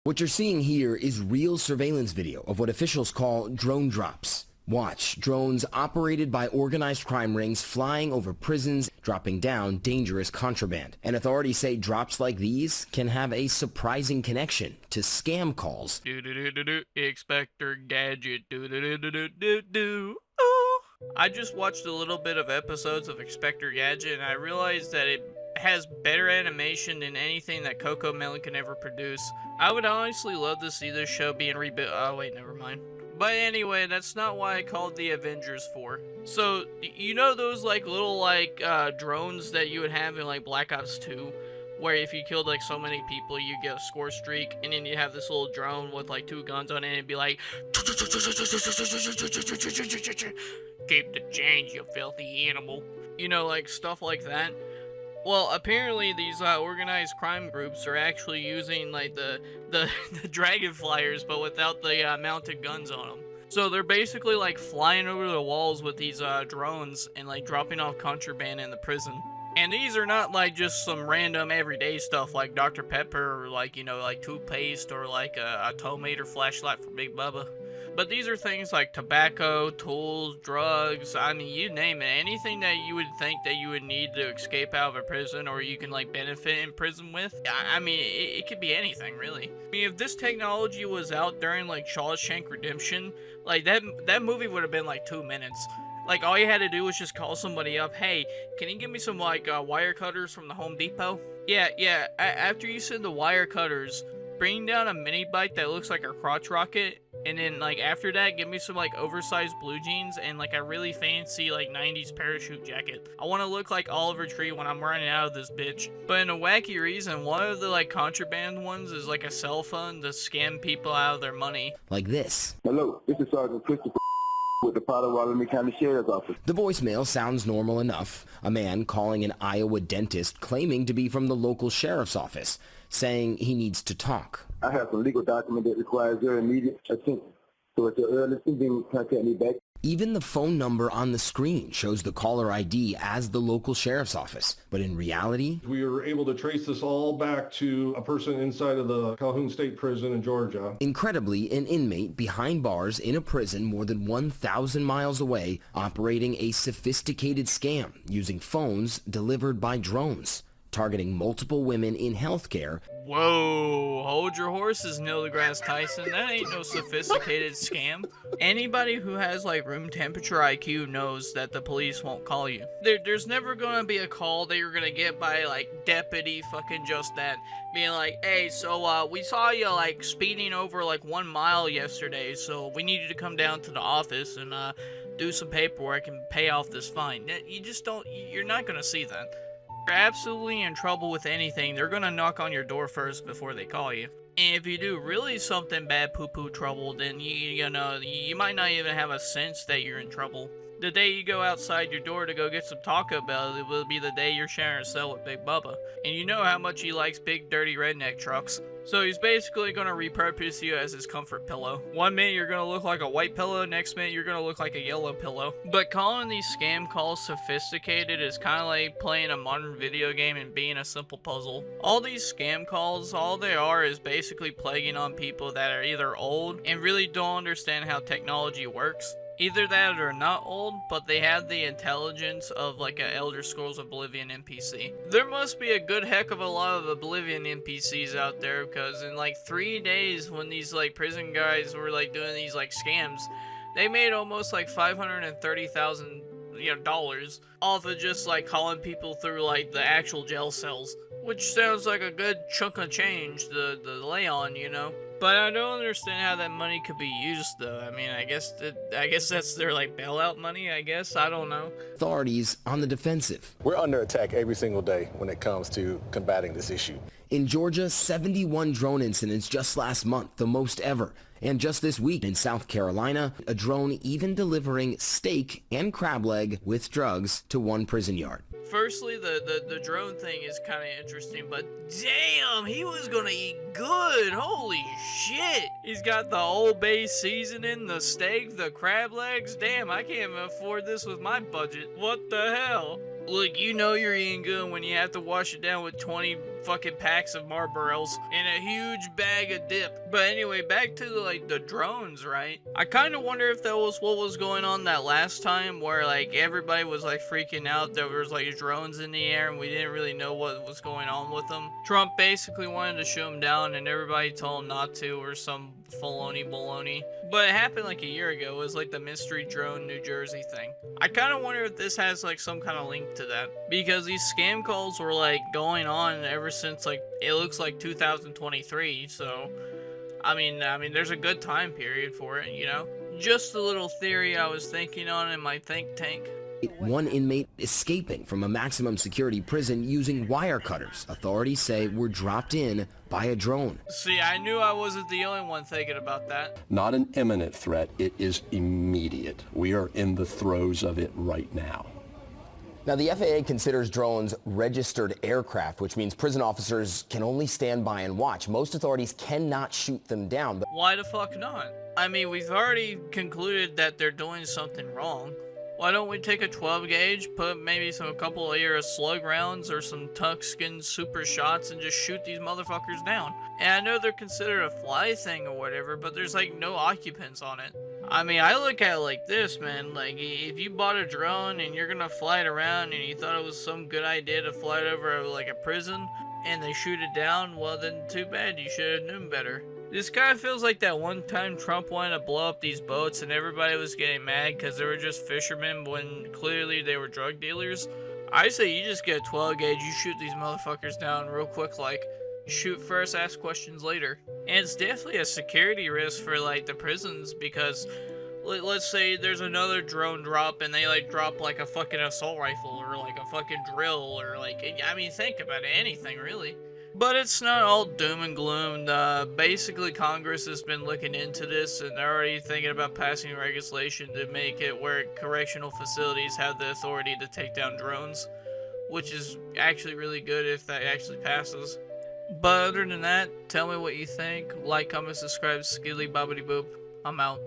What you're seeing here is real surveillance video of what officials call drone drops. Watch, drones operated by organized crime rings flying over prisons, dropping down dangerous contraband. And authorities say drops like these can have a surprising connection to scam calls. Inspector Gadget. I just watched a little bit of episodes of Inspector Gadget and I realized that it has better animation than anything that Coco Melon can ever produce. I would honestly love to see this show being rebuilt. Oh wait, never mind. But anyway, that's not why I called the Avengers for. So, you know those like little like drones that you would have in like Black Ops 2? Where if you killed like so many people, you get a score streak, and then you have this little drone with like 2 guns on it, and it'd be like, keep the change, you filthy animal. You know, like stuff like that. Well, apparently these organized crime groups are actually using like the dragon flyers, but without the mounted guns on them. So they're basically like flying over the walls with these drones and like dropping off contraband in the prison. And these are not like just some random everyday stuff like Dr. Pepper or like, you know, like toothpaste or like a tomato flashlight for Big Bubba. But these are things like tobacco, tools, drugs, I mean, you name it. Anything that you would think that you would need to escape out of a prison or you can like benefit in prison with. I mean, it could be anything, really. I mean, if this technology was out during like Shawshank Redemption, like that movie would have been like 2 minutes. Like, all you had to do was just call somebody up, hey, can you give me some, like, wire cutters from the Home Depot? Yeah, after you send the wire cutters, bring down a mini bike that looks like a crotch rocket, and then, like, after that, give me some, like, oversized blue jeans and, like, a really fancy, like, 90s parachute jacket. I want to look like Oliver Tree when I'm running out of this bitch. But in a wacky reason, one of the, like, contraband ones is, like, a cell phone to scam people out of their money. Like this. Hello, this is Sergeant Christopher with the Potawatomi County Sheriff's Office. The voicemail sounds normal enough. A man calling an Iowa dentist claiming to be from the local sheriff's office, saying he needs to talk. I have some legal document that requires your immediate attention. So at your earliest convenience, contact me back. Even the phone number on the screen shows the caller ID as the local sheriff's office. But in reality, we were able to trace this all back to a person inside of the Calhoun State Prison in Georgia. Incredibly, an inmate behind bars in a prison more than 1,000 miles away, operating a sophisticated scam using phones delivered by drones, targeting multiple women in healthcare. Whoa, hold your horses, Neil deGrasse Tyson. That ain't no sophisticated scam. Anybody who has like room temperature IQ knows that the police won't call you. There's never gonna be a call that you're gonna get by like deputy fucking just that, being like, hey, so we saw you like speeding over like 1 mile yesterday, so we need you to come down to the office and do some paperwork and pay off this fine. You just don't, you're not gonna see that. You're absolutely in trouble with anything, they're gonna knock on your door first before they call you. And if you do really something bad poo-poo trouble, then you know, you might not even have a sense that you're in trouble. The day you go outside your door to go get some Taco Bell, it will be the day you're sharing a cell with Big Bubba. And you know how much he likes big dirty redneck trucks. So he's basically going to repurpose you as his comfort pillow. 1 minute you're going to look like a white pillow, next minute you're going to look like a yellow pillow. But calling these scam calls sophisticated is kind of like playing a modern video game and being a simple puzzle. All these scam calls, all they are is basically plaguing on people that are either old and really don't understand how technology works. Either that or not old, but they have the intelligence of like a Elder Scrolls Oblivion NPC. There must be a good heck of a lot of Oblivion NPCs out there, because in like 3 days when these like prison guys were like doing these like scams, they made almost like $530,000 dollars off of just like calling people through like the actual jail cells. Which sounds like a good chunk of change to lay on, you know? But I don't understand how that money could be used, though. I mean, I guess that's their, like, bailout money, I guess? I don't know. Authorities on the defensive. We're under attack every single day when it comes to combating this issue. In Georgia, 71 drone incidents just last month, the most ever. And just this week in South Carolina, a drone even delivering steak and crab leg with drugs to one prison yard. Firstly, the drone thing is kind of interesting, but damn, he was gonna eat good. Holy shit. He's got the Old Bay seasoning, the steak, the crab legs. Damn, I can't even afford this with my budget. What the hell? Look, you know you're eating good when you have to wash it down with 20 fucking packs of Marlboros and a huge bag of dip. But anyway, back to like the drones, right? I kind of wonder if that was what was going on that last time, where like everybody was like freaking out. There was like drones in the air and we didn't really know what was going on with them. Trump basically wanted to shoot them down and everybody told him not to, or some baloney. But it happened like a year ago. It was like the mystery drone New Jersey thing. I kind of wonder if this has like some kind of link to that, because these scam calls were like going on ever since like it looks like 2023. So I mean there's a good time period for it, you know. Just a little theory I was thinking on in my think tank. One inmate escaping from a maximum security prison using wire cutters authorities say were dropped in by a drone. See, I knew I wasn't the only one thinking about that. Not an imminent threat, it is immediate. We are in the throes of it right now. Now, the FAA considers drones registered aircraft, which means prison officers can only stand by and watch. Most authorities cannot shoot them down. But why the fuck not? I mean, we've already concluded that they're doing something wrong. Why don't we take a 12 gauge, put maybe a couple of slug rounds or some Tuxkin super shots and just shoot these motherfuckers down? And I know they're considered a fly thing or whatever, but there's like no occupants on it. I mean, I look at it like this, man. Like, if you bought a drone and you're gonna fly it around and you thought it was some good idea to fly it over like a prison and they shoot it down, well then too bad, you should have known better. This kind of feels like that one time Trump wanted to blow up these boats and everybody was getting mad because they were just fishermen when clearly they were drug dealers. I say you just get a 12 gauge, you shoot these motherfuckers down real quick, like, shoot first, ask questions later. And it's definitely a security risk for like the prisons, because let's say there's another drone drop and they like drop like a fucking assault rifle or like a fucking drill or like, I mean, think about it, anything really. But it's not all doom and gloom. Basically, Congress has been looking into this, and they're already thinking about passing legislation to make it where correctional facilities have the authority to take down drones, which is actually really good if that actually passes. But other than that, tell me what you think. Like, comment, subscribe, skilly bobbity boop. I'm out.